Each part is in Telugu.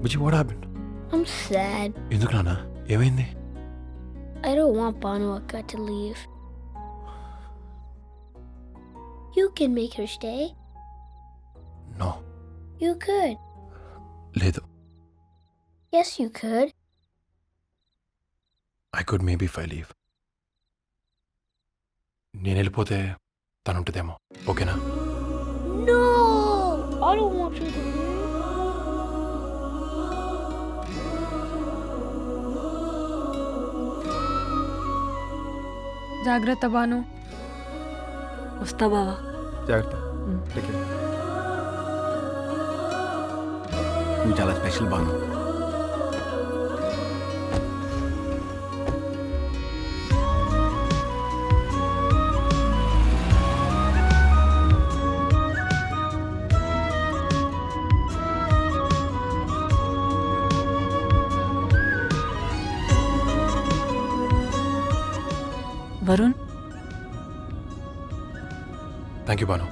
Bujji what happened? I'm sad. ఎందుకు నాన్న, ఏమైంది? I don't want Banu Akka to leave. You can make her stay. No, You could. లేదు. Yes, you could. I could maybe if I leave. నేను వెళ్ళిపోతే తను ఉంటుందేమో. ఓకేనా? No! I don't want you to leave. జాగ్రత్త బాను. వస్తా బావా. జాగ్రత్త. నువ్వు చాలా special Banu. Varun, thank you Banu.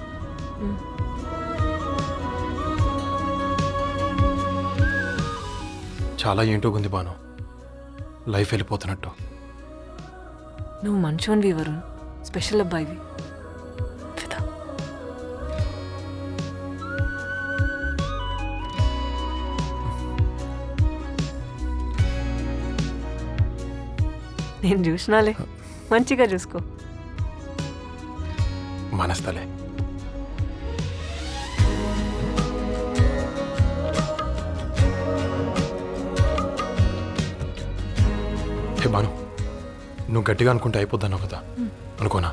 చాలా ఏంటో ఉంది బాను, లైఫ్ వెళ్ళిపోతున్నట్టు. నువ్వు మంచోన్వి వరుణ్, స్పెషల్ అబ్బాయివి. ఫిదా. నేను చూసినాలే, మంచిగా చూసుకో. మనస్తలే. హే బాను, నువ్వు గట్టిగా అనుకుంటే అయిపోద్దన్నావు కదా, అనుకోనా?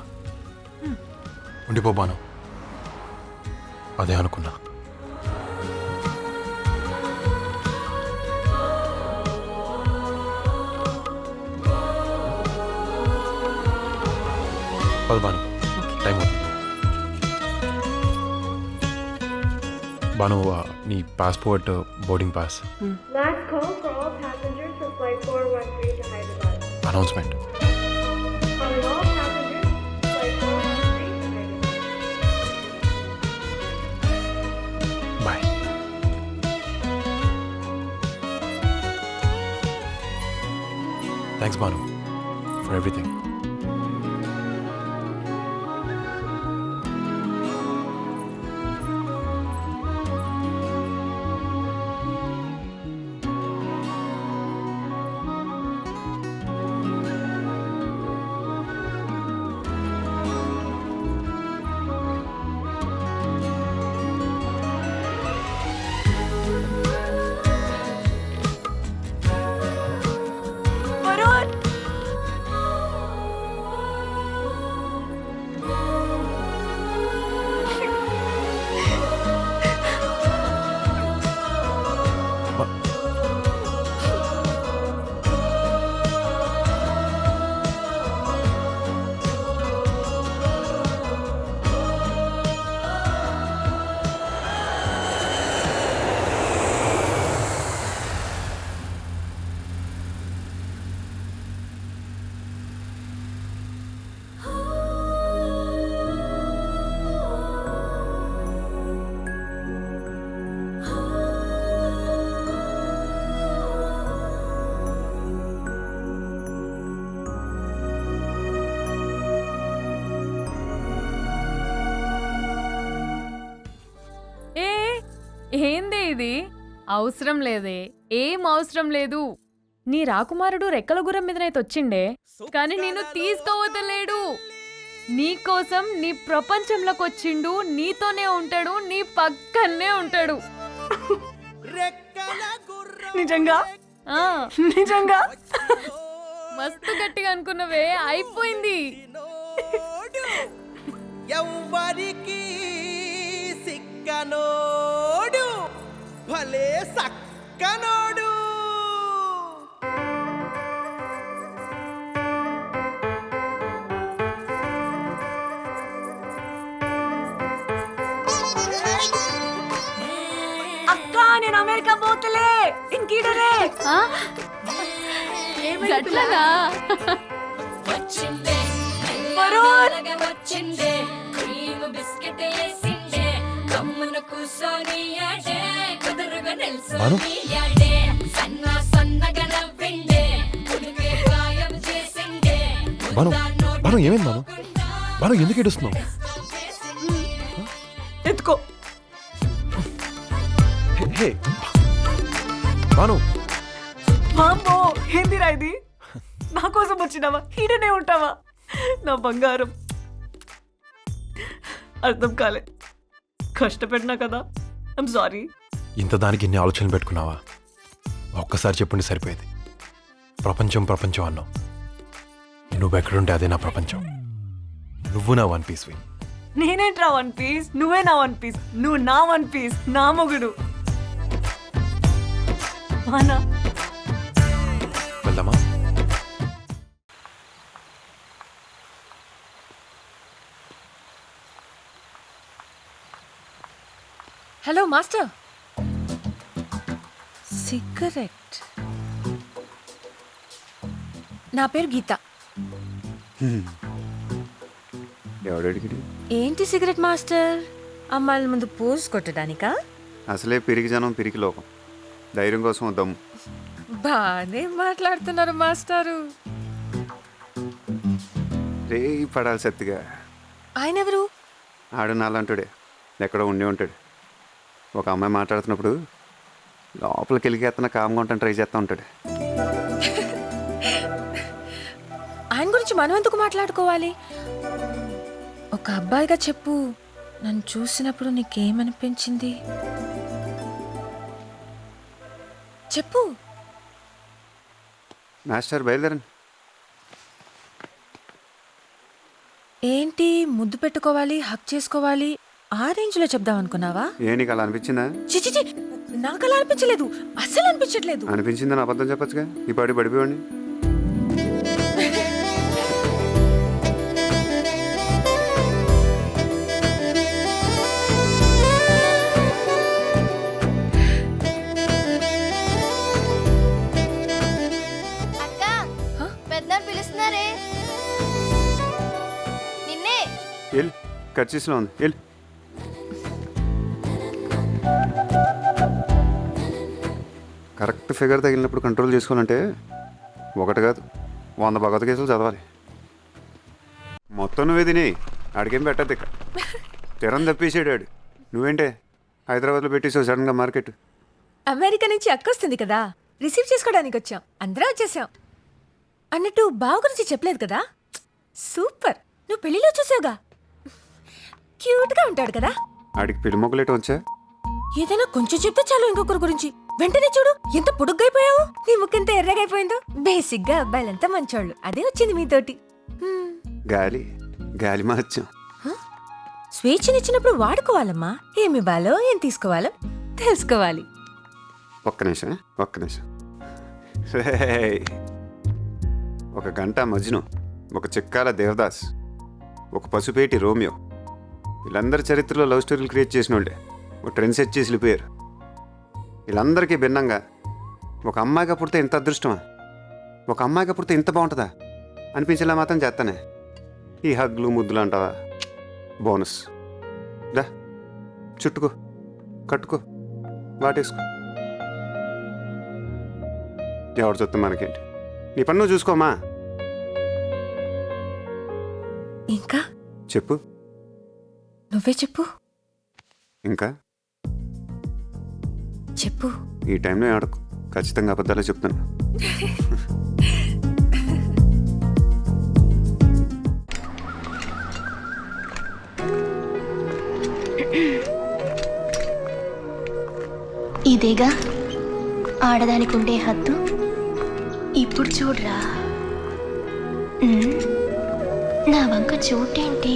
ఉండిపో బాను. అదే అనుకున్నా. పద బాను, టైం అవుతుంది. బాను, నీ passport, boarding pass. Last call for all passengers for flight 413 to Hyderabad. Announcement. Calling all passengers, flight 413 to Hyderabad. Bye. Thanks Banu for everything. Varun, ఏంది ఇది? అవసరం లేదే, ఏం అవసరం లేదు. నీ రాకుమారుడు రెక్కల గుర్రం మీదనైతే వచ్చిండే, కానీ నేను తీసుకోవతలేడు. నీకోసం నీ ప్రపంచంలోకి వచ్చిండు, నీతోనే ఉంటాడు, నీ పక్కనే ఉంటాడు. నిజంగా? ఆ, నిజంగా? మస్తు గట్టిగా అనుకున్నవే, అయిపోయింది. ఎవ్వరికి సిక్కనోడు భలే సక్కనోడు. అక్క, నేను అమెరికా పోతలే, ఇంకీడలే. గట్లనా? వరుణ్, వచ్చిండే క్రీమ్ బిస్కెట్ వేసిండే కమ్మున కూసోని ఆడే కుదురుగా నిల్సు భాను భాను భాను ఏమైంది భాను భాను ఎందుకు ఏడుస్తున్నావు ఎత్తుకో. హే భాను మామ్మో ఏందిరా ఇది? నా కోసం వచ్చినావా? ఈడనే ఉంటావా? నా బంగారం. అర్థం కాలే, కష్టపెట్టినా కదా. I'm sorry. ఇంత దానికి ఇన్ని ఆలోచనలు పెట్టుకున్నావా? ఒక్కసారి చెప్పుండి సరిపోయేది. ప్రపంచం ప్రపంచం అన్నావు. నువ్వెక్కడుంటే అదే నా ప్రపంచం. నువ్వు నా వన్ పీస్వి. నేనేంట్రా వన్ పీస్? నువ్వే నా వన్ పీస్. నువ్వు నా వన్ పీస్, నా మొగుడు. వానా వెళ్దామా? Hello master. సిగరెట్. నా పేరు గీత. ఎవడడిగిడి? ఏంటి సిగరెట్ మాస్టర్? అమ్మాయిల ముందు పోజ్ కొట్టడానికా? అసలే పిరికి జనం పిరికి లోకం. ధైర్యం కోసం దమ్ము. బానే మాట్లాడుతున్నారు మాస్టారు. రేయి పడాలి సత్తిగా. ఆయన ఎవరు? ఆడు నాలంటాడే, ఎక్కడో ఉండి ఉంటాడు. ఒక అమ్మాయి మాట్లాడుతున్నప్పుడు లోపలికి వెళ్ళికేస్తున్న కామ్గా ఉంటాను ట్రై చేస్తూ ఉంటాడు. ఆయన గురించి మనం ఎందుకు మాట్లాడుకోవాలి? ఒక అబ్బాయిగా చెప్పు, నన్ను చూసినప్పుడు నీకేమనిపించింది చెప్పు. మాస్టర్ బయలుదేరండి. ఏంటి ముద్దు పెట్టుకోవాలి, హక్ చేసుకోవాలి, ఆ రేంజ్లో చెప్దాం అనుకున్నావా? ఏ నీకు అలా అనిపించిందా? చిచి, నాకు అలా అనిపించలేదు, అస్సలు అనిపించట్లేదు. అనిపించిందని అబద్ధం చెప్పచ్చుగా. ఈ పాడి పడిపోయాడిని. అక్క పెద్ద పిలుస్తున్నారే నిన్నే. వెళ్ళి ఖర్చీస్లో ఉంది, వెళ్ళి. కరెక్ట్ ఫిగర్ తగిలినప్పుడు కంట్రోల్ చేసుకోవాలంటే ఒకటి కాదు 100 భగవత్ కేసులు చదవాలి. మొత్తం నువ్వే తిని ఆడికేం పెట్టద్దు. ఇక తిరం తప్పేసాడు ఆడు. నువ్వేంటే హైదరాబాద్లో పెట్టేసావు సడన్గా మార్కెట్. అమెరికా నుంచి అక్క వస్తుంది కదా, రిసీవ్ చేసుకోవడానికి వచ్చాం. అందరం వచ్చేసాం. అన్నట్టు బావ గురించి చెప్పలేదు కదా? సూపర్. నువ్వు పెళ్లిలో చూసావుగా, క్యూట్గా ఉంటాడు కదా. ఆడికి పెళ్లి మొక్కలేట వచ్చా. ఏదైనా కొంచెం చెప్తే చాలు ఇంకొకరి గురించి. వెంటనే చూడు ఎంత పొడుగ్గైపోయావు, నీ ముక్కెంత ఎర్రగైపోయిందో. బేసిక్ గా అబ్బాయిలంతా మంచోళ్ళు. అదే వచ్చింది మీతోటి. గాలి గాలి మార్చాం. స్వేచ్ఛనిచ్చినప్పుడు వాడుకోవాలమ్మా. ఏమి ఇవ్వాలో ఏం తీసుకోవాలో తెలుసుకోవాలి. ఒక్క నిమిషం, ఒక్క నిమిషం. రేయ్. ఒక గంట మజ్ను, ఒక చిక్కాల దేవదాస్, ఒక పసుపేటి రోమియో, వీళ్ళందరి చరిత్రలో లవ్ స్టోరీలు క్రియేట్ చేసిన వాళ్ళే ఒక ట్రెండ్ సెట్ చేసి వెళ్ళిపోయారు. వీళ్ళందరికీ భిన్నంగా ఒక అమ్మాయిగా పుడితే ఇంత అదృష్టమా, ఒక అమ్మాయిగా పుడితే ఇంత బాగుంటుందా అనిపించేలా మాత్రం చేస్తానే. ఈ హగ్లు ముద్దులు అంటావా బోనస్. దా చుట్టుకో, కట్టుకో, వాటేసుకో. ఎవరు చూస్తాం మనకేంటి? నీ పన్ను నువ్వు చూసుకోమా. ఇంకా చెప్పు. నువ్వే చెప్పు. ఇంకా చెప్పు. ఈ టైంలో ఆడకు, ఖచ్చితంగా అబద్ధాలే చెప్తాను. ఇదేగా ఆడదానికి ఉండే హద్దు. ఇప్పుడు చూడరా, నా వంక చూడేంటి?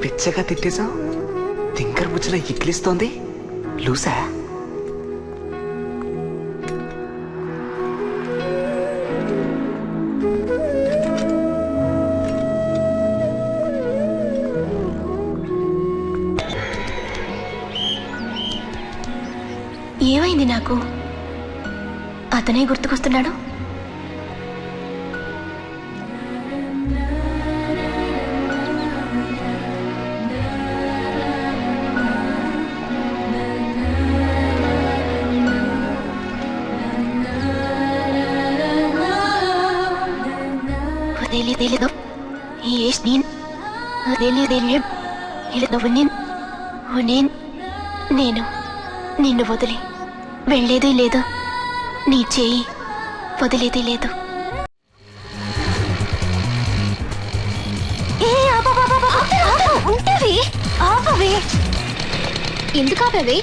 పిచ్చగా తిట్టేశావు. తింకర్ బుచ్చల ఇక్లిస్తోంది. లూసా? ఏమైంది నాకు? అతనే గుర్తుకొస్తున్నాడు. నేను నిన్ను వదిలి వెళ్ళేది లేదు, నీ చేయి వదిలేది లేదు. ఉంటవి ఆపవే. ఎందుకు ఆపవే?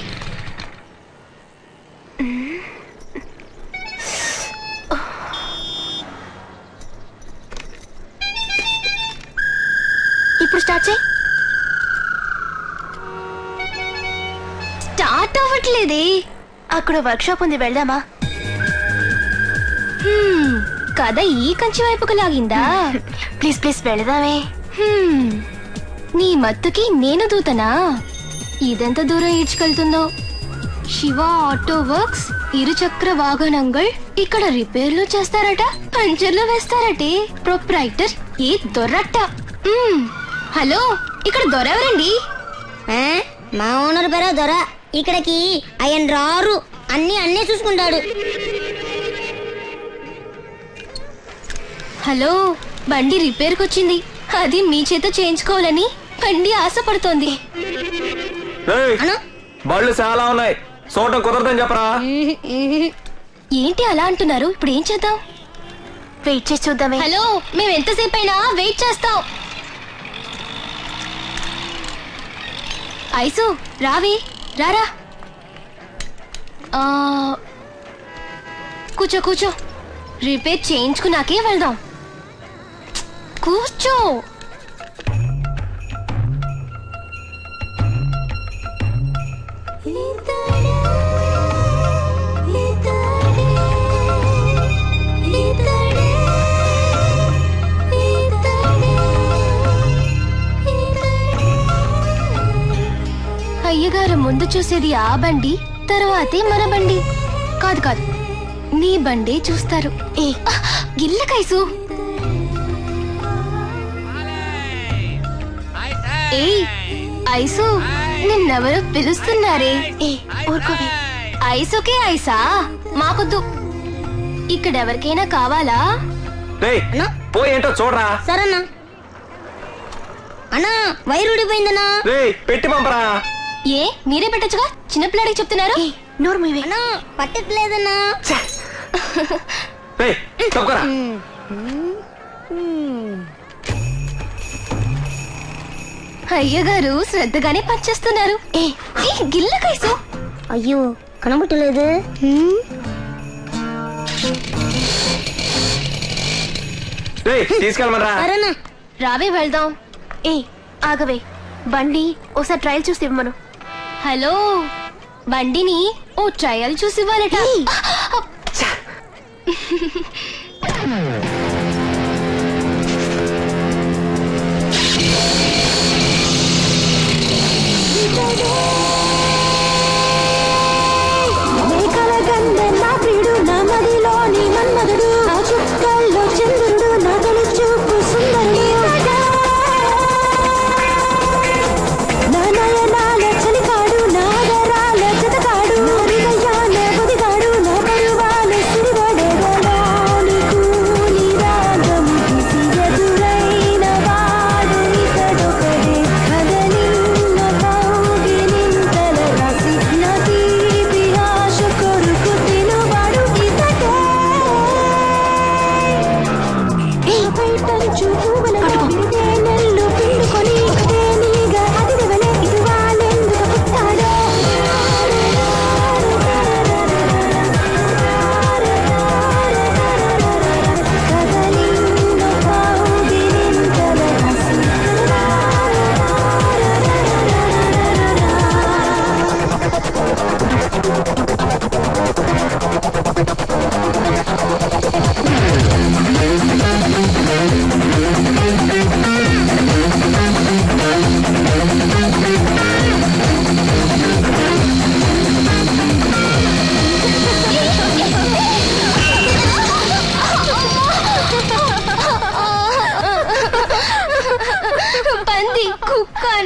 ఇప్పుడు స్టార్ట్ చేయి. స్టార్ట్ అవ్వట్లేదే. అక్కడ వర్క్షాప్ ఉంది, వెళ్దామా? కథ ఈ కంచి వైపుకు లాగిందా? Please please వెళదామే. నీ మత్తుకి నేను దూతనా? ఇదెంత దూరం ఈడ్చుకెళ్తుందో. శివ ఆటో వర్క్స్ ఇరుచక్ర వాహనంగల్ ఇక్కడ రిపేర్లు చేస్తారట, పంచర్లు వేస్తారటే. ప్రొప్రైటర్ ఏ దొరట్ట. హలో, ఇక్కడ దొరెవరండి? మా ఓనర్ పేరు దొర. ఇక్కడికి ఆయన రారు, అన్నీ చూసుకుంటాడు. హలో, బండి రిపేర్కి వచ్చింది, అది మీ చేత చేయించుకోవాలని బండి ఆశపడుతోంది. బళ్ళు చాలా ఉన్నాయి, చూడటం కుదరదని చెప్పరా. ఏంటి అలా అంటున్నారు? ఇప్పుడు ఏం చేద్దాం? వెయిట్ చేసి చూద్దామే. హలో, మేము ఎంతసేపు అయినా వెయిట్ చేస్తాం. ఐసు రావి, రారా. కూర్చో కూర్చో, రిపేర్ చేయించుకున్నాకే వెళ్దాం. కూర్చో. అయ్యగారు ముందు చూసేది ఆ బండి, తర్వాతే మన బండి. కాదు కాదు, నీ బండే చూస్తారు. ఏ గిల్లకైసు. ఏ ఐసు, నిన్నెవరో పిలుస్తున్నారే. ఏ ఊరుకోవే. ఐసుకే ఐసా? మాకొద్దు. ఇక్కడెవరికైనా కావాలా? ఏంటో చూడరా. సరేనా అన్నా, వైరు ఊడిపోయిందన్నా. పెట్టి పంపరా. ఏ మీరే పెట్టచ్చుగా, చిన్నపిల్లాడికి చెప్తున్నారు. నోరు మీవే. అన్నా పట్టట్లేదన్నా. అయ్యగారు శ్రద్ధగానే పనిచేస్తున్నారు. ఏ గిల్ల కైసు. అయ్యో కనబట్టలేదు. తీసుకెళ్ళమరా. రావే వెళ్దాం. ఏ ఆగవే, బండి ఓసారి ట్రయల్ చూసి ఇవ్వమను. హలో, బండిని ఓ ట్రయల్ చూసి ఇవ్వాలట.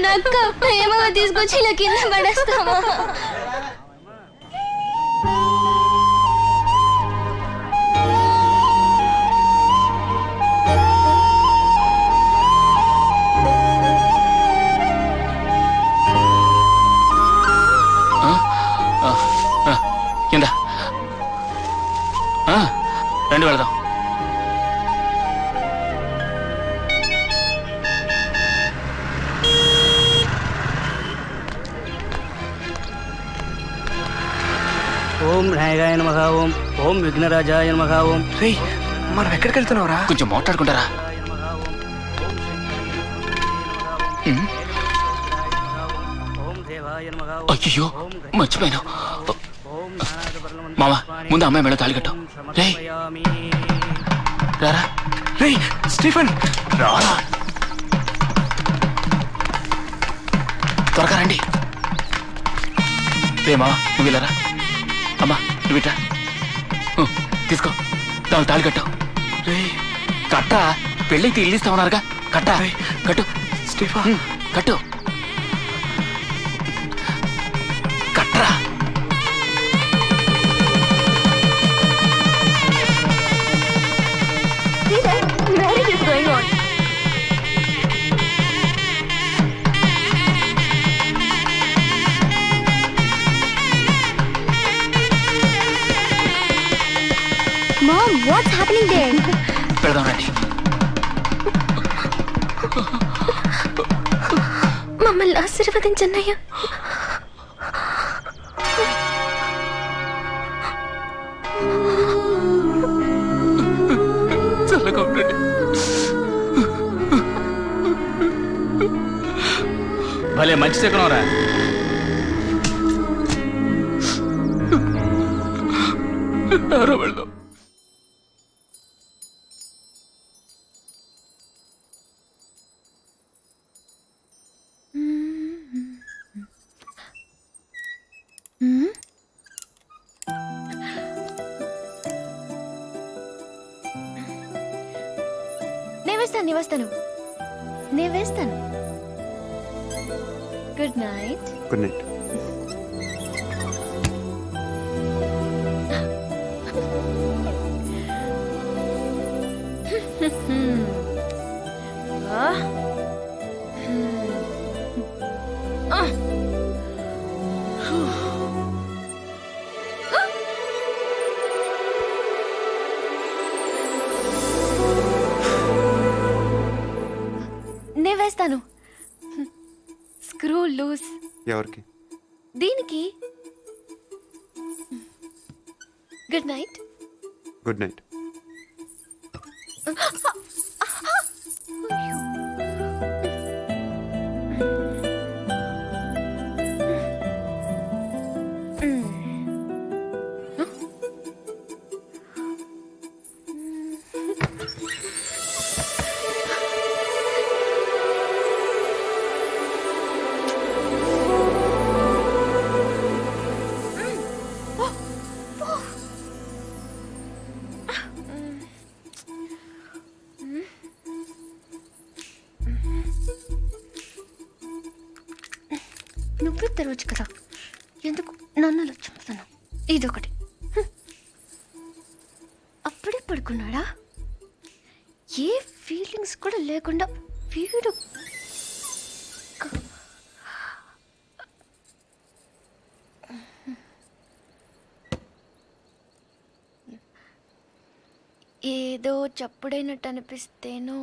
నక్క ప్రేమగా తీసుకొచ్చి ఇలా కింద పడేస్తావా? ఓం నాయకాయ నమః ఓం ఓం విఘ్నరాజాయ నమః ఓం. రేయ్ మనం ఎక్కడికి వెళ్తున్నావురా? కొంచెం మాట్లాడుకుంటారా? అయ్యో మర్చిపోయాను. మామ ముందు అమ్మాయి మేడ తాళి కట్టు. రేయ్ రారా. రేయ్ స్టీఫెన్ రారా త్వరగా రండి. రే మామ నువ్వు వెళ్ళరా. అమ్మా నువ్వు ఇట్రా. తీసుకో తాళి కట్టు. రేయ్ కట్టా పెళ్ళైతే ఇల్లు ఇస్తామన్నారుగా. కట్టా కట్టు. స్టీఫెన్ కట్టు. కట్రా. See that? Marriage is going on. Mom, what's happening there? పెడదాం రండి. మమ్మల్ని ఆశీర్వదించన్నయ్య. చల్లగా ఉండండి. భలే మంచి శకునం రా. ఎవరో వెళ్దాం. నేను వేస్తాను. Good night. Good night. నేను వేస్తాను. Screw loose. ఎవరికి? దీనికి. Good night. Good night. నువ్వే తెరవచ్చు కదా, ఎందుకు నన్ను చంపుతున్నావు? ఇదొకటి. అప్పుడే పడుకున్నాడా? ఏ ఫీలింగ్స్ కూడా లేకుండా వీడు. ఏదో చప్పుడైనట్టు అనిపిస్తేనో.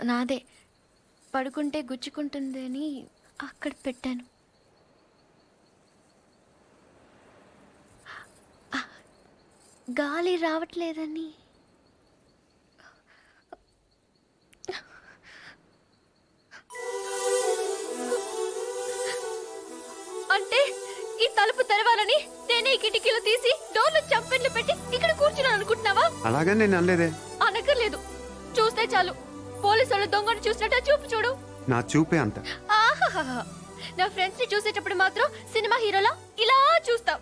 నాదే పడుకుంటే గుచ్చుకుంటుంది అని అక్కడ పెట్టాను. గాలి రావట్లేదని. అంటే ఈ తలుపు తెరవాలని నేనే ఈ కిటికీలు తీసి డోర్లు చంపెట్లు పెట్టి ఇక్కడ కూర్చున్నాను అనుకుంటున్నావా? అలాగే నేను అనలేదే. అనక్కర్లేదు, చూస్తే చాలు. పోలీసు వాళ్ళు దొంగను చూసినట్టు చూపు చూడు. నా చూపే అంత. ఆహాహా. నా ఫ్రెండ్స్ ని చూసేటప్పుడు మాత్రం సినిమా హీరోలా ఇలా చూస్తావు.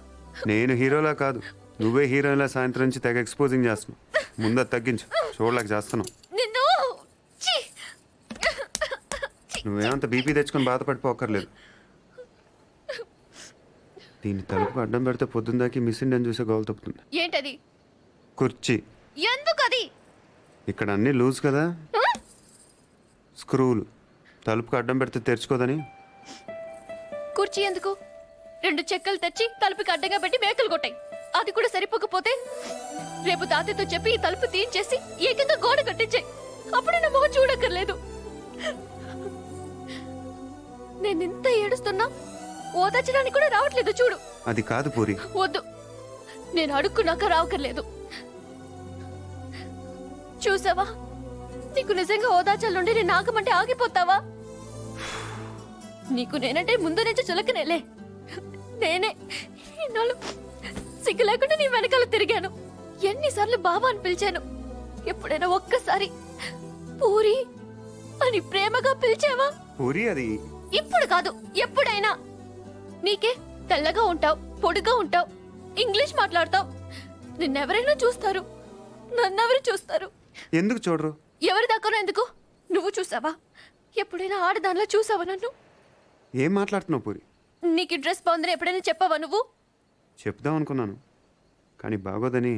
నేను హీరోలా కాదు, నువ్వే హీరోలా సాయంత్రం నుంచి తెగ ఎక్స్పోజింగ్ చేస్తున్నావు. ముందు తగ్గించు, చూడలేక చేస్తున్నావు. నిన్ను ఛీ! నువ్వేమంత బీపీ తెచ్చుకొని బాధపడిపోకర్లేదు. దీన్ని తలుపుకు అడ్డం పెడితే పొద్దుందాకి మిస్ ఇండియన్ చూసే గోల్ తప్పుతుంది. ఏంటది? కుర్చీ. ఎందుకది? ఇక్కడ అన్నీ లూజ్ కదా, స్క్రూలు. తలుపుకు అడ్డం పెడితే తెరుచుకోదని. కుర్చీ ఎందుకు? 2 చెక్కలు తెచ్చి తలుపుకి అడ్డంగా పెట్టి మేకలు కొట్టాయి. అది కూడా సరిపోకపోతే రేపు తాతయ్యతో చెప్పి ఈ తలుపు తీయించేసి ఏకంగా గోడ కట్టించాయి. అప్పుడు నా మొహం చూడక్కర్లేదు. నేను ఇంత ఏడుస్తున్నా ఓదార్చడానికి కూడా రావట్లేదు చూడు. అది కాదు పూరి. వద్దు, నేను అడుక్కున్నాక రావక్కర్లేదు. చూసావా, నీకు నిజంగా ఓదార్చాలంటే నేను ఆగమంటే ఆగిపోతావా? నీకు నేనంటే ముందు నుంచి చులకనేలే. నేనే ఇన్నాళ్ళు సిగ్గు లేకుండా నీ వెనకాల తిరిగాను. ఎన్నిసార్లు బాబా అని పిలిచాను. ఎప్పుడైనా ఒక్కసారి పూరి అని ప్రేమగా పిలిచావా? పూరి అది ఇప్పుడు కాదు, ఎప్పుడైనా. నీకే తెల్లగా ఉంటావు, పొడిగా ఉంటావు, ఇంగ్లీష్ మాట్లాడతావు. నిన్నెవరైనా చూస్తారు, నన్నెవరు చూస్తారు? ఎందుకు చూడరు? ఎవరి దాకానో ఎందుకు? నువ్వు చూసావా? ఎప్పుడైనా ఆడదానిలో చూసావా నన్ను? ఏం మాట్లాడుతున్నావు పూరి? నీకు ఈ డ్రెస్ బాగుందని ఎప్పుడైనా చెప్పావా నువ్వు? చెప్దాం అనుకున్నాను, కానీ బాగోదని.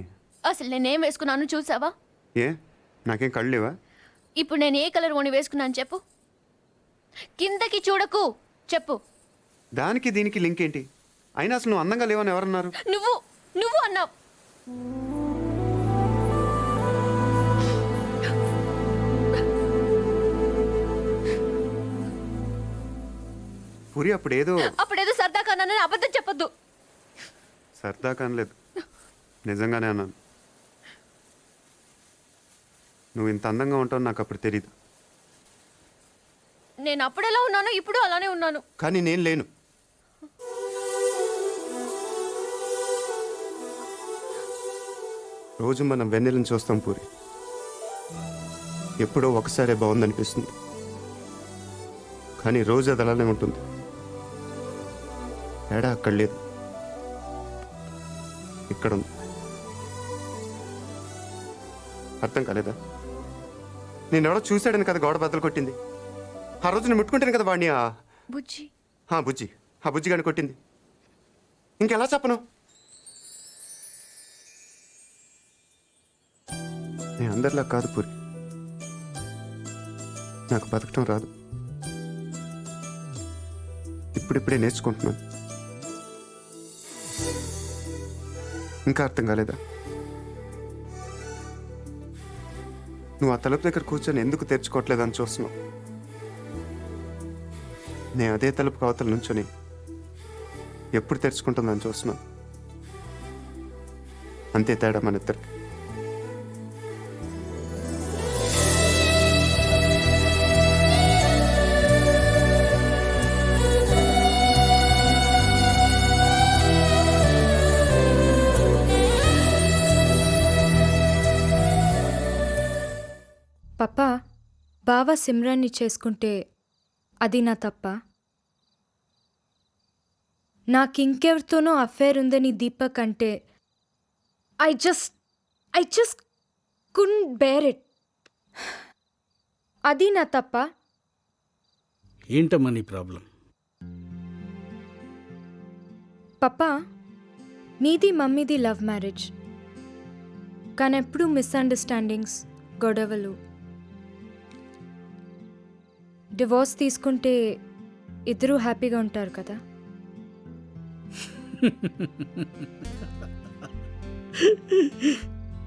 అసలు నేనేం వేసుకున్నాను చూసావా? ఏ, నాకేం కళ్ళు లేవా? ఇప్పుడు నేను ఏ కలర్ ఓని వేసుకున్నాను చెప్పు. కిందకి చూడకు, చెప్పు. దానికి దీనికి లింక్ ఏంటి? అయినా అసలు నువ్వు అందంగా లేవని ఎవరన్నారు? నువ్వు నువ్వు అన్నావు. పూరి అప్పుడేదో అప్పుడేదో సరదా కన్నానని అబద్ధం చెప్పొద్దు. సరదా కానలేదు, నిజంగానే అన్నాను. నువ్వు ఇంత అందంగా ఉంటావు నాకు అప్పుడు తెలీదు. నేను అప్పుడెలా ఉన్నానో ఇప్పుడు అలానే ఉన్నాను. కానీ నేను లేను. రోజు మనం వెన్నెలను చూస్తాం పూరి. ఎప్పుడో ఒకసారే బాగుందనిపిస్తుంది, కానీ రోజు అది అలానే ఉంటుంది. తేడా అక్కడ లేదు, ఇక్కడ ఉంది. అర్థం కాలేదా? నేనెవడో చూశాడని కదా గోడ బద్దలు కొట్టింది. ఆ రోజు నేను ముట్టుకుంటాను కదా వాడిని. బుజ్జి బుజ్జి, ఆ బుజ్జిగాని కొట్టింది. ఇంకెలా చెప్పను? నేను అందరిలా కాదు పూరి. నాకు బతకటం రాదు, ఇప్పుడిప్పుడే నేర్చుకుంటున్నాను. ఇంకా అర్థం కాలేదా? నువ్వు ఆ తలుపు దగ్గర కూర్చొని ఎందుకు తెరుచుకోవట్లేదని చూస్తున్నావు. నేను అదే తలుపు అవతల నుంచొని ఎప్పుడు తెరుచుకుంటుందని చూస్తున్నాను. అంతే తేడా మన ఇద్దరికి. పప్పా, బావ సిమ్రాన్ని చేసుకుంటే అది నా తప్ప? నాకింకెవరితోనో అఫేర్ ఉందని దీపక్ అంటే I just couldn't bear it. అది నా తప్ప? ఏంటమ్మా నీ ప్రాబ్లం? పప్పా, నీది మమ్మీది లవ్ మ్యారేజ్, కానీ ఎప్పుడూ మిస్అండర్స్టాండింగ్స్, గొడవలు. డివోర్స్ తీసుకుంటే ఇద్దరూ హ్యాపీగా ఉంటారు కదా?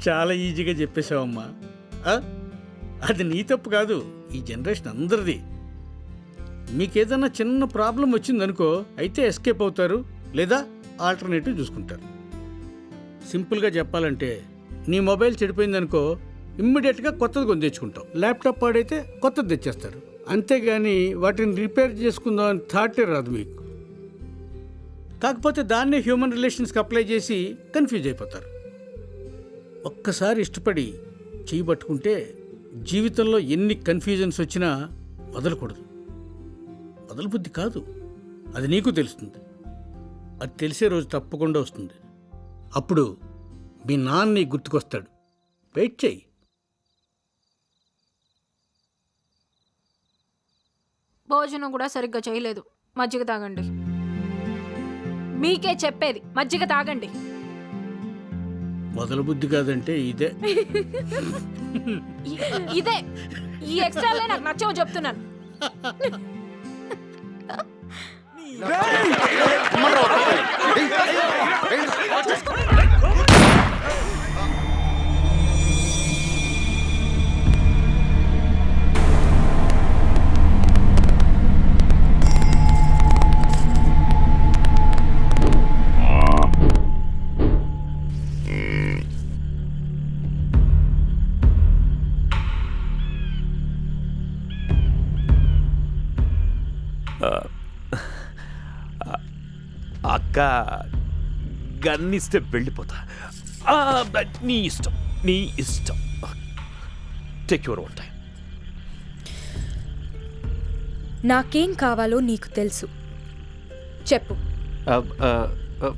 చాలా ఈజీగా చెప్పేశావమ్మా. అది నీ తప్పు కాదు, ఈ జనరేషన్ అందరిది. మీకేదన్నా చిన్న ప్రాబ్లం వచ్చిందనుకో, అయితే ఎస్కేప్ అవుతారు, లేదా ఆల్టర్నేటివ్ చూసుకుంటారు. సింపుల్గా చెప్పాలంటే, నీ మొబైల్ చెడిపోయిందనుకో, ఇమ్మీడియట్గా కొత్తది కొని తెచ్చుకుంటావు. ల్యాప్టాప్ పాడైతే కొత్తది తెచ్చేస్తారు. అంతేగాని వాటిని రిపేర్ చేసుకుందాం అని థాటే రాదు మీకు. కాకపోతే దాన్నే హ్యూమన్ రిలేషన్స్కి అప్లై చేసి కన్ఫ్యూజ్ అయిపోతారు. ఒక్కసారి ఇష్టపడి చేయబట్టుకుంటే జీవితంలో ఎన్ని కన్ఫ్యూజన్స్ వచ్చినా వదలకూడదు. వదలబుద్ధి కాదు, అది నీకు తెలుస్తుంది. అది తెలిసే రోజు తప్పకుండా వస్తుంది. అప్పుడు మీ నాన్న గుర్తుకొస్తాడు. వెయిట్ చెయ్యి. భోజనం కూడా సరిగ్గా చేయలేదు. మజ్జిగ తాగండి. మీకే చెప్పేది, మజ్జిగ తాగండి. వదలబుద్ధి కాదంటే ఇదే. ఇదే ఈ ఎక్స్ట్రాలే నాకు నచ్చవు చెప్తున్నాను. అక్క గన్నిస్తే వెళ్ళిపోతా. నీ ఇష్టం. Take your own time. నాకేం కావాలో నీకు తెలుసు, చెప్పు.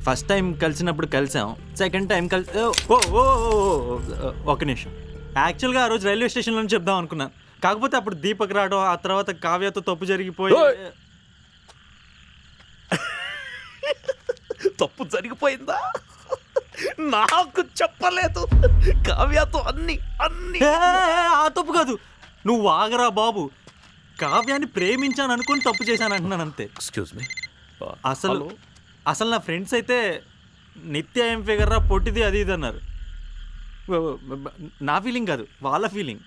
ఫస్ట్ టైం కలిసినప్పుడు కలిసాం, సెకండ్ టైం ఒక నిమిషం. యాక్చువల్గా ఆ రోజు రైల్వే స్టేషన్లో చెప్దాం అనుకున్నాను, కాకపోతే అప్పుడు దీపక్ రావడం, ఆ తర్వాత కావ్యతో తప్పు జరిగిపోయి. తప్పు జరిగిపోయిందా? నాకు చెప్పలేదు. కావ్యతో అన్ని ఆ తప్పు కాదు, నువ్వు ఆగరా బాబు. కావ్యాన్ని ప్రేమించాను అనుకుని తప్పు చేశాను అంటున్నాను అంతే. Excuse me. అసలు నా ఫ్రెండ్స్ అయితే నిత్య ఏం ఫిగర్ రా, పొట్టిది అది ఇది అన్నారు. నా ఫీలింగ్ కాదు, వాళ్ళ ఫీలింగ్.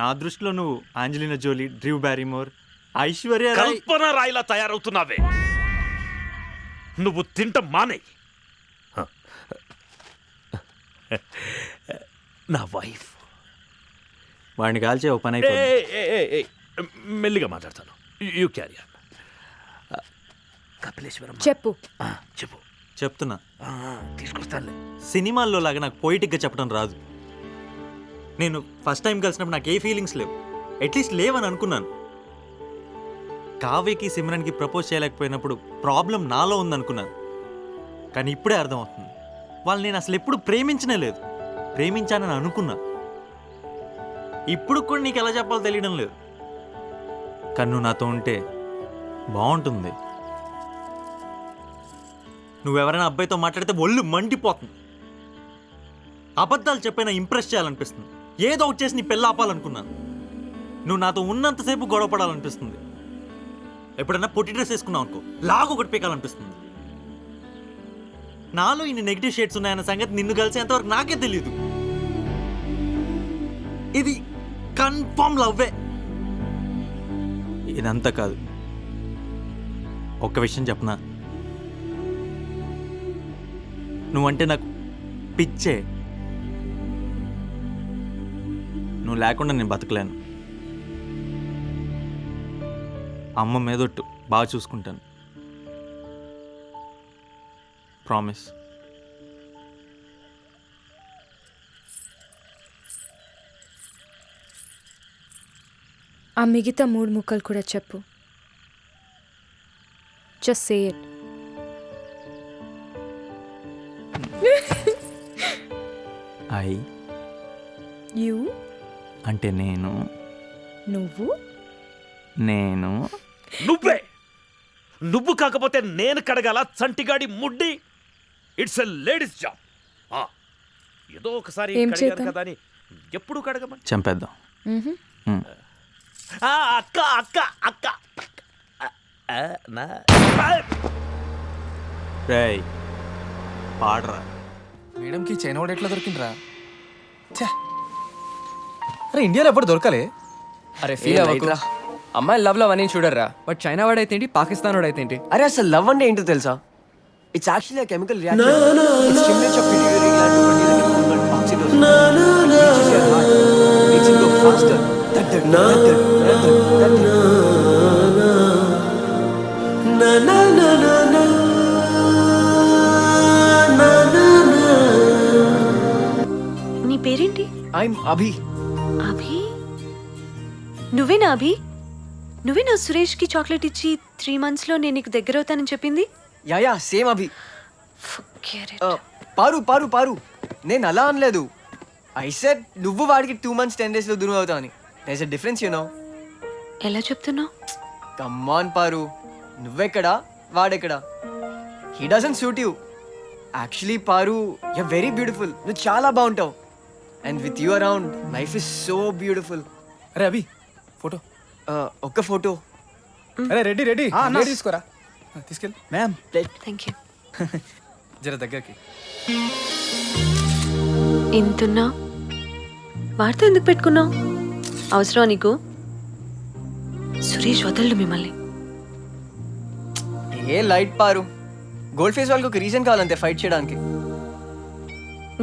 నా దృష్టిలో నువ్వు ఆంజలినా జోలీ, డ్రూ బ్యారిమోర్, ఐశ్వర్య కల్పన రాయిలా తయారవుతున్నావే. నువ్వు తింటం మానే. నా వైఫ్. వాడిని కాల్చే ఓ పని అయిపోయింది. మెల్లిగా మాట్లాడతాను. You carry on. కపిలేశ్వరం చెప్పు. చెప్తున్నా, తీసుకొస్తానులే. సినిమాల్లో లాగా నాకు పొయిటిక్గా చెప్పడం రాదు. నేను ఫస్ట్ టైం కలిసినప్పుడు నాకు ఏ ఫీలింగ్స్ లేవు, అట్లీస్ట్ లేవని అనుకున్నాను. కావ్యకి సిమ్రన్కి ప్రపోజ్ చేయలేకపోయినప్పుడు ప్రాబ్లం నాలో ఉందనుకున్నాను. కానీ ఇప్పుడే అర్థమవుతుంది, వాళ్ళు నేను అసలు ఎప్పుడు ప్రేమించనే లేదు. ప్రేమించానని అనుకున్నా. ఇప్పుడు కూడా నీకు ఎలా చెప్పాలో తెలియడం లేదు. కానీ నువ్వు నాతో ఉంటే బాగుంటుంది. నువ్వెవరైనా అబ్బాయితో మాట్లాడితే ఒళ్ళు మండిపోతుంది. అబద్ధాలు చెప్పైనా ఇంప్రెస్ చేయాలనిపిస్తుంది. ఏదో ఒకటి చేసి నీ పెళ్ళి ఆపాలనుకున్నాను. నువ్వు నాతో ఉన్నంతసేపు గొడవ పడాలనిపిస్తుంది. ఎప్పుడైనా పొట్టి డ్రెస్ వేసుకున్నావు అనుకో, లాగు ఒకటి పీకాలనిపిస్తుంది. నాలో ఇన్ని నెగిటివ్ షేడ్స్ ఉన్నాయన్న సంగతి నిన్ను కలిసేంతవరకు నాకే తెలియదు. ఇది కన్ఫర్మ్ లవ్వే. ఇదంతా కాదు, ఒక్క విషయం చెప్పనా, నువ్వంటే నాకు పిచ్చే. నువ్వు లేకుండా నేను బతకలేను. అమ్మ మీదొట్టు, బాగా చూసుకుంటాను. ప్రామిస్. ఆ మిగతా 3 ముక్కలు కూడా చెప్పు. Just say it. I you అంటే నేను, నువ్వు, నేను. నువ్వు కాకపోతే నేను కడగాల చంటిగాడి ముడ్డి? It's a ladies job. ఏదో ఒకసారి కడిగాను కదా అని ఎప్పుడు కడగమని. చంపేద్దాం. అక్క అక్క అక్క రేయ్ పాడరా. మేడంకి చైనా వాడు ఎట్లా దొరికిండ్రా? అరే ఇండియాలో ఎప్పుడు దొరకలే. అరే ఫీల్ అవ్వకురా, అమ్మాయి లవ్ అని చూడర్రా. బట్ చైనా వాడు అయితే ఏంటి, పాకిస్తాన్ వాడు అయితే ఏంటి? అరే అసలు లవ్ అంటే ఏంటో తెలుసా? It's actually chemical reaction. It's stimulates of pituitary gland to produce a chemical called oxytocin. Reaches your heart. Makes it go faster. నీ పేరేంటి? I'm Abhi. అభి? నువ్వేనా అభి? నువ్వేనా సురేష్కి చాక్లెట్ ఇచ్చి 3 months లో నేను నీకు దగ్గర అవుతానని చెప్పింది? యా సేమ్ అభి. పారు నేను అలా అనలేదు. ఐ సెడ్ నువ్వు వాడికి 2 months 10 days లో దూరం అవుతావు అని. There is a difference you know. ఎలా చెప్తున్నావు? కమ్ ఆన్ పారు, నువ్వెక్కడా వాడెక్కడా? He doesn't suit you. Actually Paru, you very beautiful. నువ్వు చాలా బాగుంటావు. And with you around life is so beautiful. అరే అభి ఫోటో. ఒక్క ఫోటో. అరే రెడీ తీసుకోరా, తీసుకెళ్ళి. Ma'am thank you. జర దగ్గరికి. ఎంతున్నా వాడితో ఎందుకు పెట్టుకున్నావు? అవసరం నీకు? సురేష్ వదలడు మిమ్మల్ని. ఏ లైట్ పారు, గోల్డ్ ఫేస్ వాళ్ళకి ఒక రీజన్ కావాలంతే ఫైట్ చేయడానికి.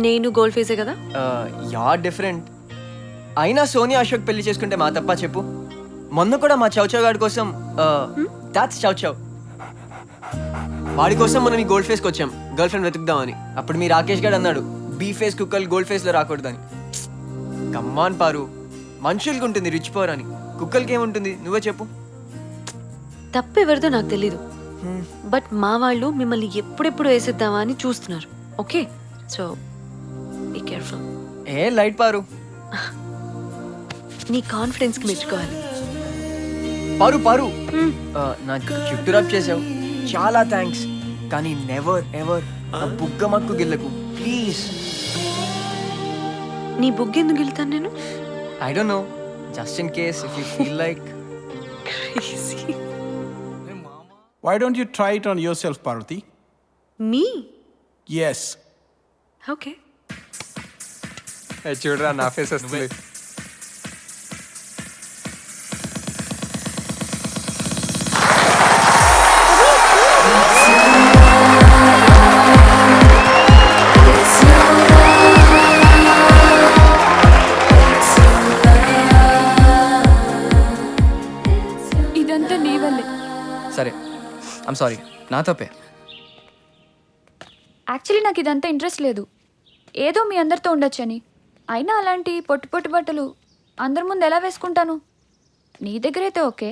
నేను గోల్డ్ ఫేసే కదా. Yeah different. అయినా సోనియా అశోక్ పెళ్లి చేసుకుంటే మా తప్ప చెప్పు? మొన్న కూడా మా చౌచౌ గాడి కోసం దాట్స్ చౌ చౌ. వాడి కోసం మనం ఈ గోల్డ్ ఫేస్కి వచ్చాం గర్ల్ ఫ్రెండ్ వెతుకుదామని. అప్పుడు మీ రాకేష్ గారు అన్నాడు బీ ఫేస్ కుక్కలు గోల్డ్ ఫేస్లో రాకూడదని. కమ్మాన్ పారు, మనుషులకి ఉంటుంది రిచ్ పవర్ అని, కుక్కలకి ఏముంటుంది నువ్వే చెప్పు. తప్పు ఎవరిదో నాకు తెలీదు, బట్ మా వాళ్ళు మిమ్మల్ని ఎప్పుడెప్పుడు వేసేద్దామా అని చూస్తున్నారు. Okay, so be careful. ఏ లైట్ పారు, నీ కాన్ఫిడెన్స్కి మెచ్చుకోవాలి. పారు పారు, నా చుట్టూ రబ్ చేసావు, చాలా థ్యాంక్స్. కానీ నెవర్ ఎవర్ నా బుగ్గ మక్కు గిల్లకు ప్లీజ్. నీ బుగ్గ ఎందుకు వెళ్తాను నేను? I don't know, just in case if you feel like. Why don't you try it on yourself, Parvati? Me? Yes. Okay. చూడరా నా ఫేస్ వస్తుంది. ఇదంతా నీ వల్లే. సరే, ఐమ్ సారీ, నా తప్పే. యాక్చువల్లీ నాకు ఇదంతా ఇంట్రెస్ట్ లేదు, ఏదో మీ అందరితో ఉండొచ్చని. అయినా అలాంటి పొట్టు పొట్టు బట్టలు అందరి ముందు ఎలా వేసుకుంటాను? నీ దగ్గర అయితే ఓకే.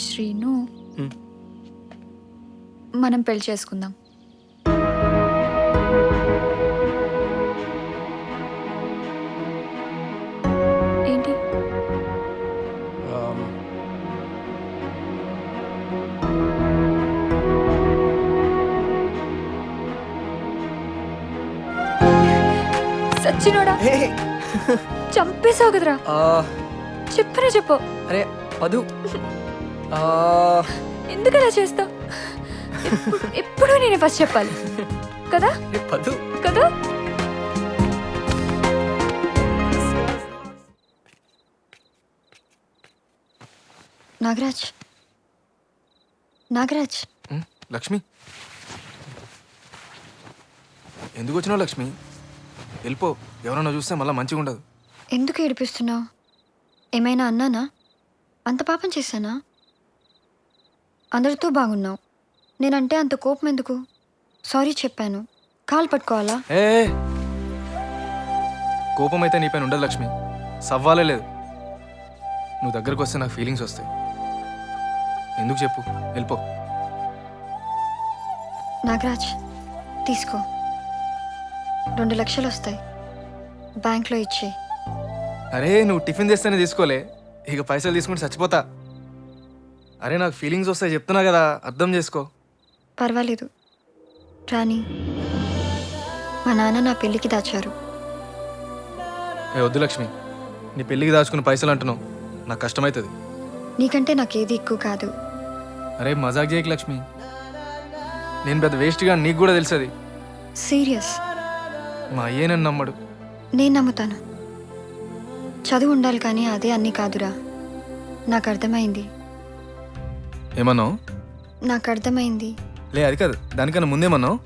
శ్రీను, మనం పెళ్లి చేసుకుందాం. ఏంటి? సచ్చినోడా, చంపేశావు కదరా. చెప్పరా చెప్పు. అరే పదు, ఎందుకలా చేస్తావు? ఎప్పుడు నేనే ఫస్ట్ చెప్పాలి కదా? పదు కదా? నాగరాజ్, నాగరాజ్. లక్ష్మి, ఎందుకు వచ్చినావు లక్ష్మి? వెళ్ళిపో, ఎవరన్నా చూస్తే మళ్ళీ మంచిగా ఉండదు. ఎందుకు ఏడిపిస్తున్నావు? ఏమైనా అన్నానా? అంత పాపం చేశానా? అందరితో బాగున్నావు, నేనంటే అంత కోపం ఎందుకు? సారీ చెప్పాను, కాలు పట్టుకోవాలా? ఏ కోపం అయితే నీ పైన ఉండదు లక్ష్మి, సవ్వాలే లేదు. నువ్వు దగ్గరకు వస్తే నాకు ఫీలింగ్స్ వస్తాయి. ఎందుకు చెప్పు, వెళ్ళిపో. నాగరాజ్, తీసుకో, 2 లక్షలు వస్తాయి, బ్యాంక్లో ఇచ్చే. అరే నువ్వు టిఫిన్ చేస్తేనే తీసుకోలే, ఇక పైసలు తీసుకుంటే చచ్చిపోతా. అరే నాకు ఫీలింగ్స్ వస్తాయి చెప్తున్నా కదా, అర్థం చేసుకో. పర్వాలేదు రాణి, మా నాన్న నా పెళ్ళికి దాచారు. ఏ వద్దు లక్ష్మి, నీ పెళ్ళికి దాచుకున్న పైసలు అంటున్నావు, నాకు కష్టమవుతుంది. నీకంటే నాకేది ఎక్కువ కాదు. అరే మజాక్ చేయకు లక్ష్మి, నేను పెద్ద వేస్ట్గా నీకు కూడా తెలుసది. సీరియస్. మా అయ్యే నన్ను నమ్మడు. నేను నమ్ముతాను. చదువు ఉండాలి కానీ అదే అన్నీ కాదురా. నాకు అర్థమైంది. ఏమన్నావు? నాకు అర్థమైంది. లే అది కాదు, దానికన్నా ముందేమన్నావు?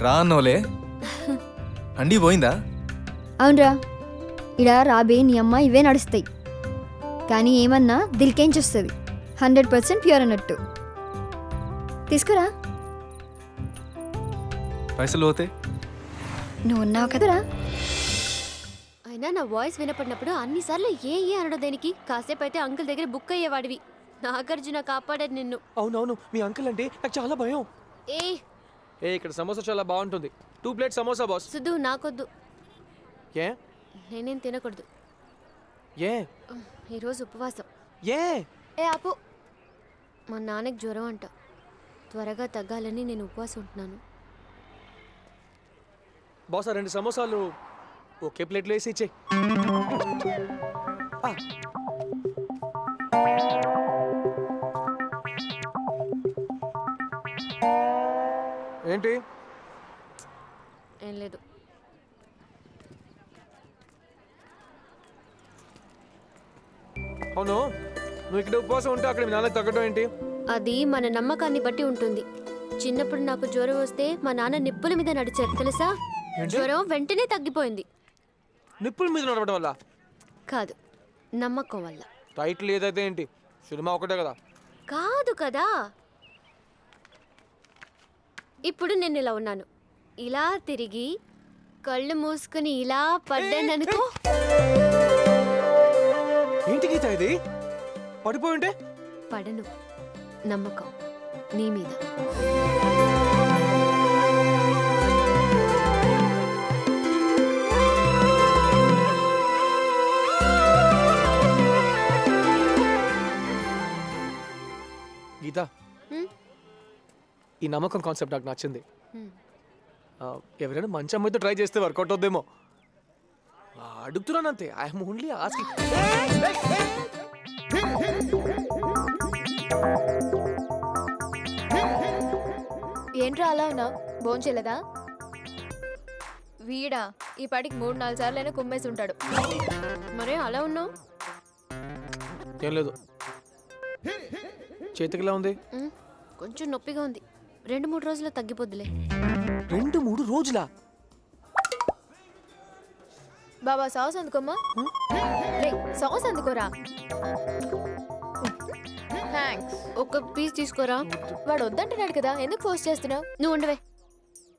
రా అన్నావులే. అండి పోయిందా? అవునరా, ఇడ రాబే నీ అమ్మ ఇవే నడుస్తాయి. కానీ ఏమన్నా దిల్కేంచి వస్తుంది, 100% ప్యూర్ అన్నట్టు. తీసుకురా. పైసలు పోతే నువ్వు ఉన్నావు కదరా. అయినా నా వాయిస్ వినపడినప్పుడు అన్నిసార్లు ఏ ఏ అనడం దేనికి? కాసేపు అయితే అంకుల్ దగ్గర బుక్ అయ్యేవాడివి. నాగార్జున కాపాడాడు నిన్ను. అవునవును, మీ అంకుల్ అంటే నాకు చాలా భయం. ఏ ఇక్కడ సమోసా చాలా బాగుంటుంది. 2 ప్లేట్ సమోసా బాస్. సుధు, నాకొద్దు. ఏ? నేనేం తినకూడదు. ఏ? ఈరోజు ఉపవాసం. ఏ? ఆపు. మా నాన్నకి జ్వరం అంట, త్వరగా తగ్గాలని నేను ఉపవాసం ఉంటున్నాను. బాస్ 2 సమోసాలు ఒకే ప్లేట్లో వేసి ఇచ్చే. ఏంటి? ఏం లేదు. అవును, నువ్వు ఇక్కడ ఉపవాసం ఉంటే అక్కడ మీ నాన్నకి తగ్గడం ఏంటి? అది మన నమ్మకాన్ని బట్టి ఉంటుంది. చిన్నప్పుడు నాకు జ్వరం వస్తే మా నాన్న నిప్పుల మీద నడిచారు తెలుసా? జ్వరం వెంటనే తగ్గిపోయింది. నిప్పుల మీద నడవడం వల్ల కాదు, నమ్మకం వల్ల. టైటిల్ ఏదైతే ఏంటి, సినిమా ఒకటే కదా. కాదు కదా. ఇప్పుడు నేను ఇలా ఉన్నాను, ఇలా తిరిగి కళ్ళు మూసుకుని ఇలా పడ్డాననుకో. ఏంటి గీత ఇది? పడిపోయి ఉంటే పడను, నమ్మకం నీ మీద. గీత, ఈ నమ్మకం కాన్సెప్ట్ నాకు నచ్చింది. ఎవరైనా మంచి అమ్మాయితో ట్రై చేస్తే వర్కౌట్ అవుద్దేమో అడుగుతున్నానంతే. I'm only asking. ఏంట్రా అలా ఉన్నావు? భోంచేలేదా? వీడా ఈ పాటికి 3-4 సార్లైనా కుమ్మేసి ఉంటాడు. మరే అలా ఉన్నావు? ఏం లేదు. చేతికిలా ఉంది? కొంచెం నొప్పిగా ఉంది. 2-3 రోజుల్లో తగ్గిపోద్దులే. 2-3 రోజులా? బాబా సాస్ అందుకోమ్మా. రే సాస్ అందుకోరా. థ్యాంక్స్. ఒక పీస్ తీసుకోరా. వాడు వద్దంటున్నాడు కదా, ఎందుకు ఫోర్స్ చేస్తున్నావు? నువ్వు ఉండవే.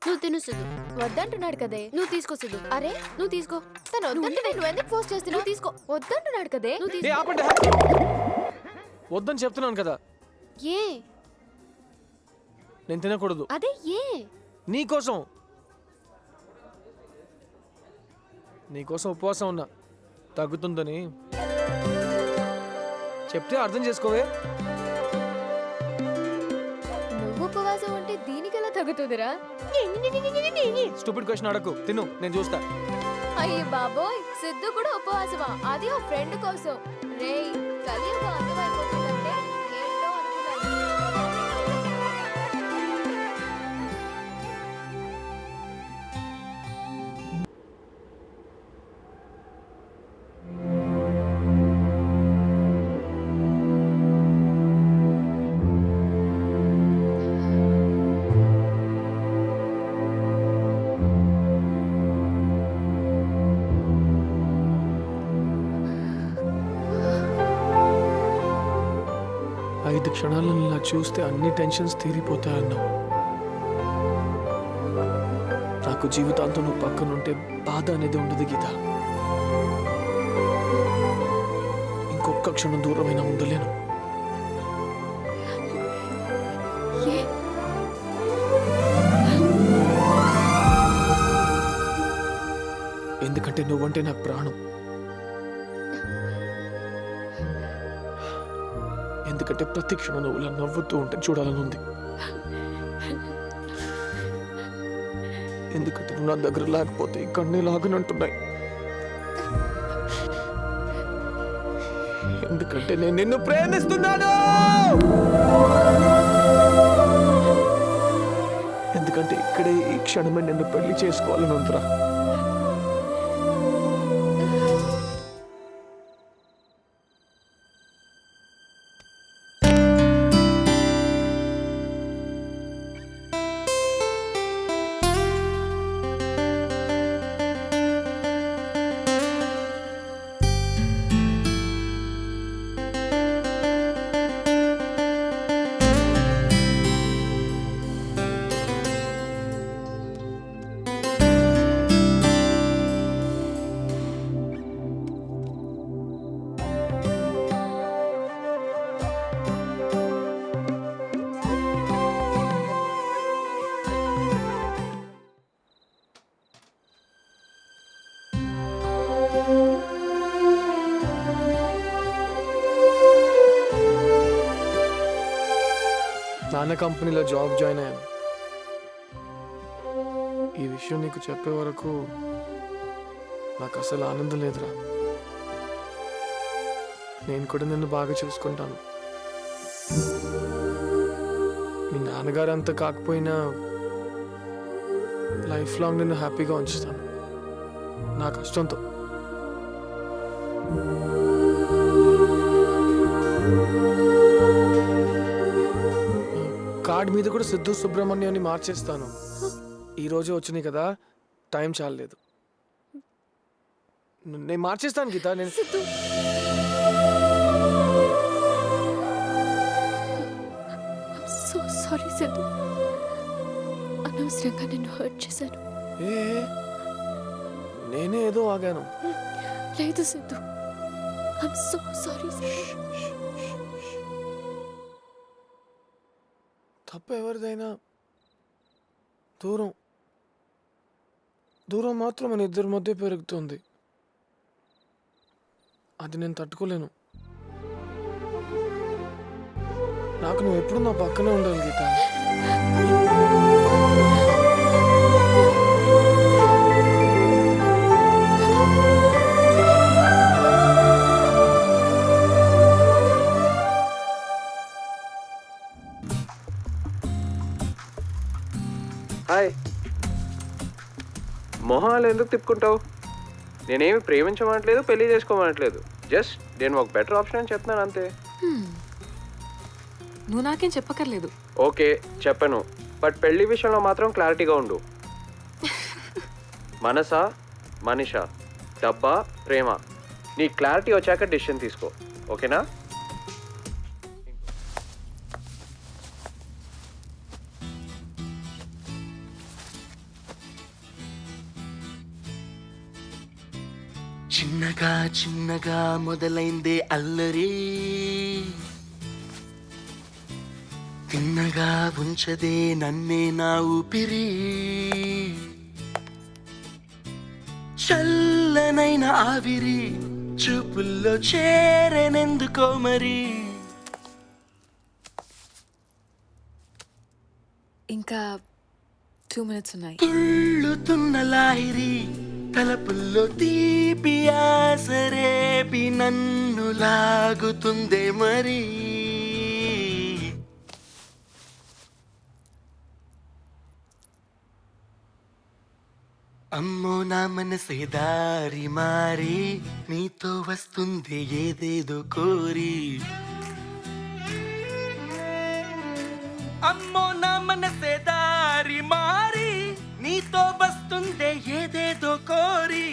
నువ్వు తిను సిద్ధు. వద్దంటున్నాడు కదే. నువ్వు తీసుకో సిద్ధు. అరే నువ్వు తీసుకో. తను వద్దంటే నువ్వు ఎందుకు ఫోర్స్ చేస్తున్నావు? తీసుకో. వద్దంటున్నాడు కదే. నువ్వు ఏ, తీసుకో. ఆపండి. వద్దని చెప్తున్నాను కదా. ఏ? నేను తినకూడదు. అదే ఏ? నీకోసం ఉపవాసం ఉన్నా, తగ్గుతుందని. చెప్తే అర్థం చేసుకోవే. నువ్వు ఉపవాసం ఉంటే దీనికి ఎలా తగ్గుతుందిరా? Stupid question అడగకు. తిను, నేను చూస్తా. అయ్యే బాబోయ్, సిద్ధు కూడా ఉపవాసమా? అది ఓ ఫ్రెండ్ కోసం. రేయ్ కలియుగం అర్థమైపోతుందంటే ఏంటో అనుకున్నాను. ఐదు క్షణాలను ఇలా చూస్తే అన్ని టెన్షన్స్ తీరిపోతాయన్నావు. నాకు జీవితాంతం నువ్వు పక్కనుంటే బాధ అనేది ఉండదు గీత. ఇంకొక క్షణం దూరమైనా ఉండలేను. ఎందుకంటే నువ్వంటే నాకు ప్రాణం. ఎందుకంటే ప్రతి క్షణం నువ్వు ఇలా నవ్వుతూ ఉంటే చూడాలని ఉంది. ఎందుకంటే నువ్వు నా దగ్గర లేకపోతే ఈ కన్నీ లాగనంటున్నాయి. ఎందుకంటే నేను నిన్ను ప్రేమిస్తున్నాను. ఎందుకంటే ఇక్కడే ఈ క్షణమే నిన్ను పెళ్లి చేసుకోవాలని ఉందిరా. నాన్న కంపెనీలో జాబ్ జాయిన్ అయ్యాను. ఈ విషయం నీకు చెప్పే వరకు నాకు అసలు ఆనందం లేదురా. నేను కూడా నిన్ను బాగా చూసుకుంటాను. మీ నాన్నగారు అంత కాకపోయినా లైఫ్ లాంగ్ నిన్ను హ్యాపీగా ఉంచుతాను నా కష్టంతో. కార్డ్ మీద కూడా సిద్ధు సుబ్రహ్మణ్యాన్ని మార్చేస్తాను. ఈ రోజే వచ్చినాయి కదా, టైం చాలలేదు. నేను మార్చేస్తాను గీత. నేను సో సారీ సిద్ధు, అనవసరంగా నిన్ను హర్ట్ చేశాను. నేనే ఏదో ఆగాను. లేదు సిద్ధు, ఐఎమ్ సో సారీ. తప్ప ఎవరిదైనా దూరం దూరం మాత్రం మన ఇద్దరి మధ్య పెరుగుతుంది. అది నేను తట్టుకోలేను. నాకు నువ్వు ఎప్పుడు నా పక్కనే ఉండాలి గీత. హాయ్. మొహాలు ఎందుకు తిప్పుకుంటావు? నేనేమి ప్రేమించమనట్లేదు, పెళ్లి చేసుకోమనట్లేదు. జస్ట్ నేను ఒక బెటర్ ఆప్షన్ అని చెప్తున్నాను అంతే. నువ్వు నాకేం చెప్పక్కర్లేదు. ఓకే చెప్పను, బట్ పెళ్లి విషయంలో మాత్రం క్లారిటీగా ఉండు. మనసా మనిషా, డబ్బా ప్రేమ, నీ క్లారిటీ వచ్చాక డిసిషన్ తీసుకో. ఓకేనా? చిన్నగా చిన్నగా మొదలైందే అల్లరి, తిన్నగా ఉంచదే నన్నే నా ఊపిరి, చల్లనైన ఆవిరి చూపుల్లో చేరనెందుకో మరి. ఇంకా 2 minutes ఉన్నాయి. తుళ్ళుతున్న లాహిరి తలపుల్లో తీపి ఆసరేపి నన్ను లాగుతుందే మరి. అమ్మో నా మనసే దారి మారి నీతో వస్తుంది ఏదేదో కోరి. అమ్మో నా మనసే దారి మారి నీతో వస్తుందే ఏదేదో కోరి.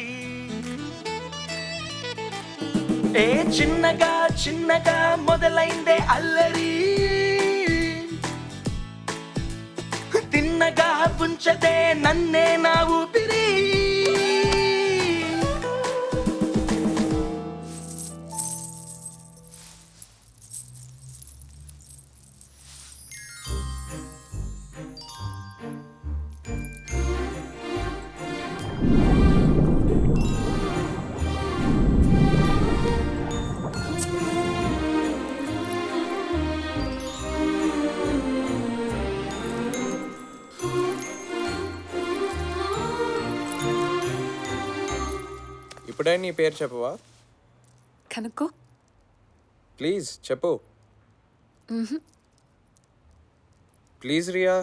ఏ చిన్నగా చిన్నగా మొదలైందే అల్లరి, తిన్నగా ఉంచదే నన్నే నా ఊపిరి. ఇప్పుడే నీ పేరు చెప్పవా? కనుక్కో. ప్లీజ్ చెప్పు. ప్లీజ్ రియా.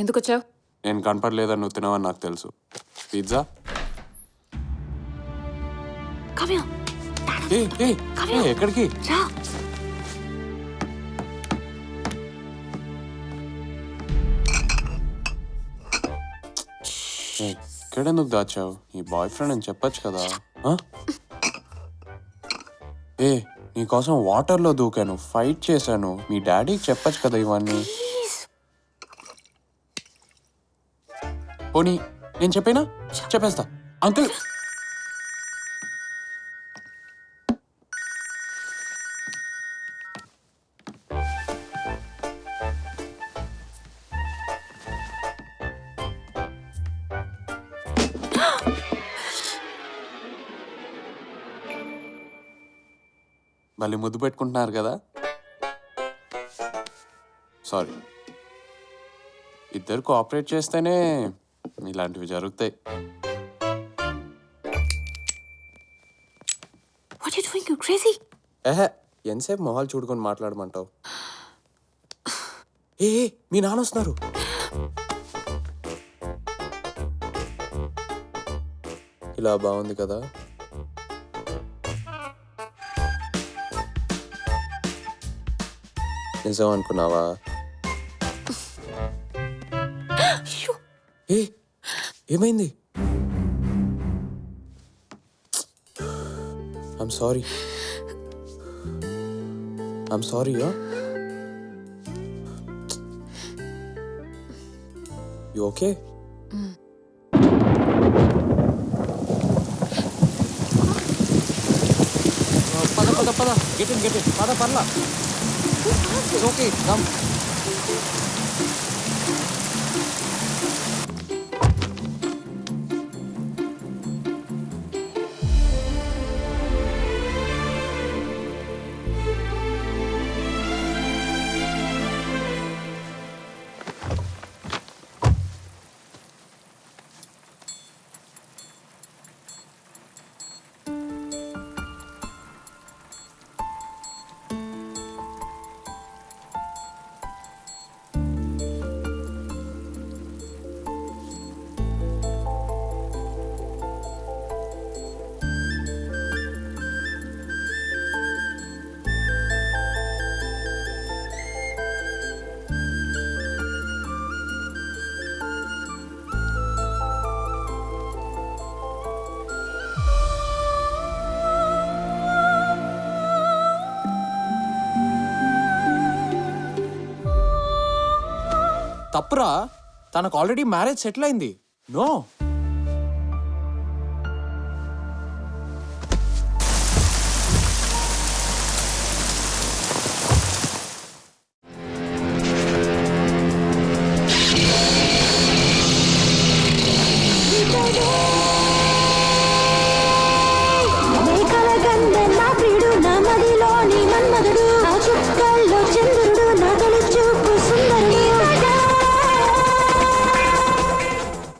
ఎందుకు వచ్చావు? నేను కనపడలేదని నువ్వు తినవని నాకు తెలుసు. పిజ్జా ఎక్కడికి? ఎక్కడెందుకు దాచావు? నీ బాయ్ ఫ్రెండ్ అని చెప్పచ్చు కదా. నీకోసం వాటర్లో దూకాను, ఫైట్ చేశాను. మీ డాడీకి చెప్పచ్చు కదా ఇవన్నీ. పోనీ నేను చెప్పేనా? చెప్పేస్తా. అంకుల్ మళ్ళీ ముద్దు పెట్టుకుంటున్నారు కదా. సారీ. ఇద్దరు కోఆపరేట్ చేస్తేనే ఇలాంటివి జరుగుతాయి. What are you doing? You crazy? ఎంతసేపు మొహాలు చూడుకొని మాట్లాడమంటావు? ఏ మీ నాన్న వస్తున్నారు. ఇలా బాగుంది కదా. నిజం అనుకున్నావా? ఏ ఏమైంది? I'm sorry. I'm sorry. You okay? పద పద పద. గెట్ ఇన్ పద పర్లా. It's okay, come. తప్పురా, తనకు ఆల్రెడీ మ్యారేజ్ సెటిల్ అయింది. No, Oh